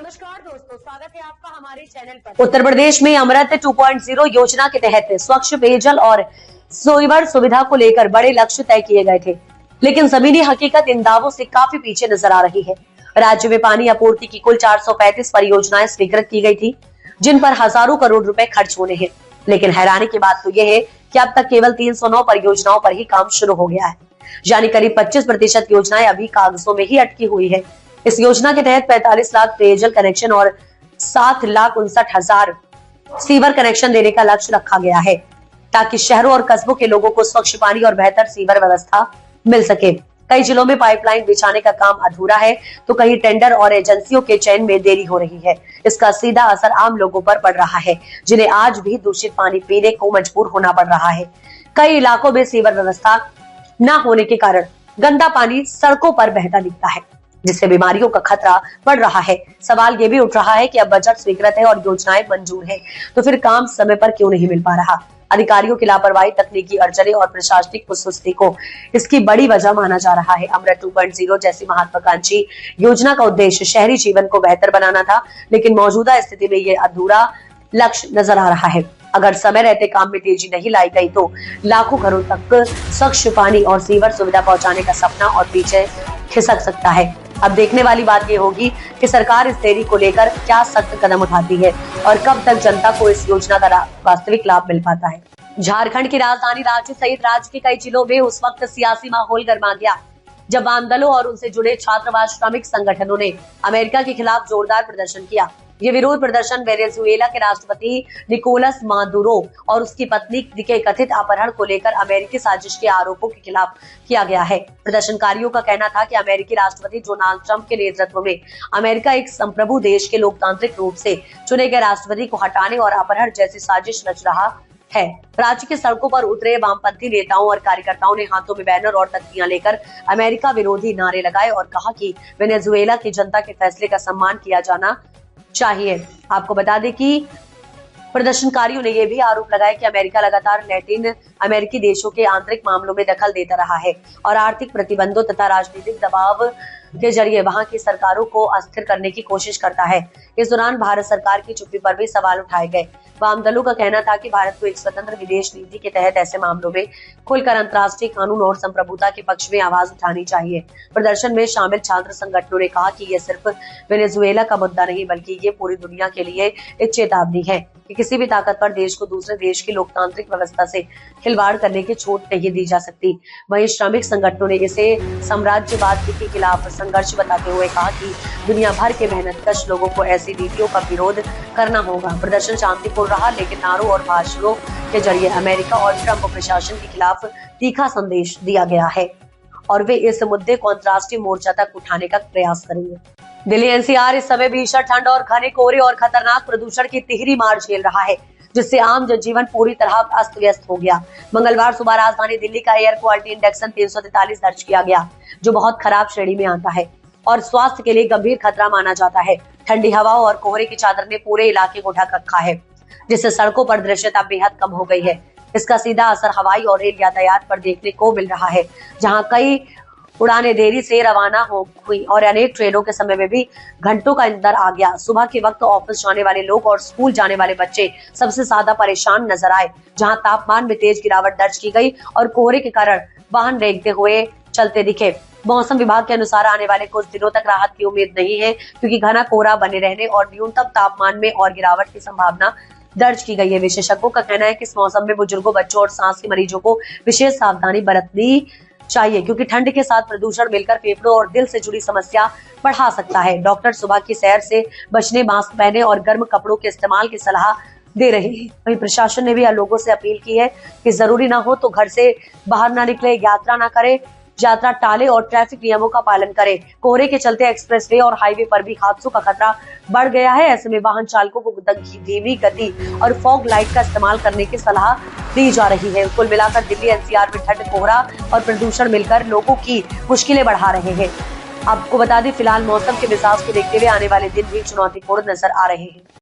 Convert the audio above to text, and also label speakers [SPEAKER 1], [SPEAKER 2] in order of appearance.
[SPEAKER 1] नमस्कार दोस्तों, स्वागत है आपका हमारे चैनल पर। उत्तर प्रदेश में अमृत 2.0 योजना के तहत स्वच्छ पेयजल और सीवर सुविधा को लेकर बड़े लक्ष्य तय किए गए थे, लेकिन जमीनी हकीकत इन दावों से काफी पीछे नजर आ रही है। राज्य में पानी आपूर्ति की कुल 435 परियोजनाएं स्वीकृत की गई थी, जिन पर हजारों करोड़ रुपए खर्च होने हैं। लेकिन हैरानी की बात तो यह है कि अब तक केवल 309 परियोजनाओं पर ही काम शुरू हो गया है, यानी करीब 25% योजनाएं अभी कागजों में ही अटकी हुई है। इस योजना के तहत 45 लाख पेयजल कनेक्शन और 7,59,000 सीवर कनेक्शन देने का लक्ष्य रखा गया है, ताकि शहरों और कस्बों के लोगों को स्वच्छ पानी और बेहतर सीवर व्यवस्था मिल सके। कई जिलों में पाइपलाइन बिछाने का काम अधूरा है, तो कहीं टेंडर और एजेंसियों के चयन में देरी हो रही है। इसका सीधा असर आम लोगों पर पड़ रहा है, जिन्हें आज भी दूषित पानी पीने को मजबूर होना पड़ रहा है। कई इलाकों में सीवर व्यवस्था न होने के कारण गंदा पानी सड़कों पर बहता दिखता है, जिससे बीमारियों का खतरा बढ़ रहा है। सवाल ये भी उठ रहा है कि अब बजट स्वीकृत है और योजनाएं मंजूर है, तो फिर काम समय पर क्यों नहीं मिल पा रहा। अधिकारियों की लापरवाही, तकनीकी अड़चने और प्रशासनिक सुस्ती को इसकी बड़ी वजह माना जा रहा है। अमृत 2.0 जैसी महत्वाकांक्षी योजना का उद्देश्य शहरी जीवन को बेहतर बनाना था, लेकिन मौजूदा स्थिति में ये अधूरा लक्ष्य नजर आ रहा है। अगर समय रहते काम में तेजी नहीं लाई गई तो लाखों घरों तक स्वच्छ पानी और सीवर सुविधा पहुंचाने का सपना और पीछे खिसक सकता है। अब देखने वाली बात ये होगी कि सरकार इस देरी को लेकर क्या सख्त कदम उठाती है और कब तक जनता को इस योजना का वास्तविक लाभ मिल पाता है। झारखंड की राजधानी रांची सहित राज्य के कई जिलों में उस वक्त सियासी माहौल गर्मा गया, जब वाम दलों और उनसे जुड़े छात्र व श्रमिक संगठनों ने अमेरिका के खिलाफ जोरदार प्रदर्शन किया। ये विरोध प्रदर्शन वेनेजुएला के राष्ट्रपति निकोलस मादुरो और उसकी पत्नी के कथित अपहरण को लेकर अमेरिकी साजिश के आरोपों के खिलाफ किया गया है। प्रदर्शनकारियों का कहना था कि अमेरिकी राष्ट्रपति डोनाल्ड ट्रंप के नेतृत्व में अमेरिका एक संप्रभु देश के लोकतांत्रिक रूप से चुने गए राष्ट्रपति को हटाने और अपहरण जैसी साजिश रच रहा है। राज्य की सड़कों पर उतरे वामपंथी नेताओं और कार्यकर्ताओं ने हाथों में बैनर और तख्तियां लेकर अमेरिका विरोधी नारे लगाए और कहा कि वेनेजुएला की जनता के फैसले का सम्मान किया जाना चाहिए। आपको बता दें कि प्रदर्शनकारियों ने यह भी आरोप लगाया कि अमेरिका लगातार लैटिन अमेरिकी देशों के आंतरिक मामलों में दखल देता रहा है और आर्थिक प्रतिबंधों तथा राजनीतिक दबाव के जरिए वहां की सरकारों को अस्थिर करने की कोशिश करता है। इस दौरान भारत सरकार की चुप्पी पर भी सवाल उठाए गए। वाम दलों का कहना था कि भारत को एक स्वतंत्र विदेश नीति के तहत ऐसे मामलों में खुलकर अंतर्राष्ट्रीय कानून और संप्रभुता के पक्ष में आवाज उठानी चाहिए। प्रदर्शन में शामिल छात्र संगठनों ने कहा कि यह सिर्फ वेनेजुएला का मुद्दा नहीं, बल्कि ये पूरी दुनिया के लिए एक चेतावनी है कि किसी भी ताकतवर देश को दूसरे देश की लोकतांत्रिक व्यवस्था से खिलवाड़ करने की छूट नहीं दी जा सकती। वहीं श्रमिक संगठनों ने इसे साम्राज्यवाद के खिलाफ संघर्ष बताते हुए कहा कि दुनिया भर के मेहनतकश लोगों को ऐसी नीतियों का विरोध करना होगा। प्रदर्शन शांतिपूर्ण रहा, लेकिन नारों और भाषणों के जरिए अमेरिका और ट्रंप प्रशासन के खिलाफ तीखा संदेश दिया गया है और वे इस मुद्दे को अंतर्राष्ट्रीय मोर्चा तक उठाने का प्रयास करेंगे। दिल्ली एनसीआर इस समय भीषण ठंड और घने कोहरे और खतरनाक प्रदूषण की तिहरी मार झेल रहा है, जिससे आम जनजीवन पूरी तरह अस्त व्यस्त हो गया। मंगलवार सुबह राजधानी दिल्ली का एयर क्वालिटी इंडेक्स 343 दर्ज किया गया, जो बहुत खराब श्रेणी में आता है और स्वास्थ्य के लिए गंभीर खतरा माना जाता है। ठंडी हवाओं और कोहरे की चादर ने पूरे इलाके को ढक रखा है, जिससे सड़कों पर दृश्यता बेहद कम हो गई है। इसका सीधा असर हवाई और रेल यातायात पर देखने को मिल रहा है, जहां कई उड़ानें देरी से रवाना हुई और अनेक ट्रेनों के समय में भी घंटों का इंतजार आ गया। सुबह के वक्त ऑफिस जाने वाले लोग और स्कूल जाने वाले बच्चे सबसे ज्यादा परेशान नजर आए, जहां तापमान में तेज गिरावट दर्ज की गई और कोहरे के कारण वाहन रेंगते हुए चलते दिखे। मौसम विभाग के अनुसार आने वाले कुछ दिनों तक राहत की उम्मीद नहीं है, क्योंकि घना कोहरा बने रहने और न्यूनतम तापमान में और गिरावट की संभावना दर्ज की गई है। विशेषज्ञों का कहना है कि इस मौसम में बुजुर्गों, बच्चों और सांस के मरीजों को विशेष सावधानी बरतनी चाहिए, क्योंकि ठंड के साथ प्रदूषण मिलकर फेफड़ों और दिल से जुड़ी समस्या बढ़ा सकता है। डॉक्टर सुबह की सैर से बचने, मास्क पहने और गर्म कपड़ों के इस्तेमाल की सलाह दे रहे हैं। वहीं प्रशासन ने भी लोगों से अपील की है कि जरूरी ना हो तो घर से बाहर ना निकले, यात्रा ना करे, यात्रा टाले और ट्रैफिक नियमों का पालन करें। कोहरे के चलते एक्सप्रेसवे और हाईवे पर भी हादसों का खतरा बढ़ गया है। ऐसे में वाहन चालकों को धीमी गति और फॉग लाइट का इस्तेमाल करने की सलाह दी जा रही है। कुल मिलाकर दिल्ली एनसीआर में ठंड, कोहरा और प्रदूषण मिलकर लोगों की मुश्किलें बढ़ा रहे हैं। आपको बता दें, फिलहाल मौसम के मिजाज को देखते हुए आने वाले दिन भी चुनौतीपूर्ण नजर आ रहे हैं।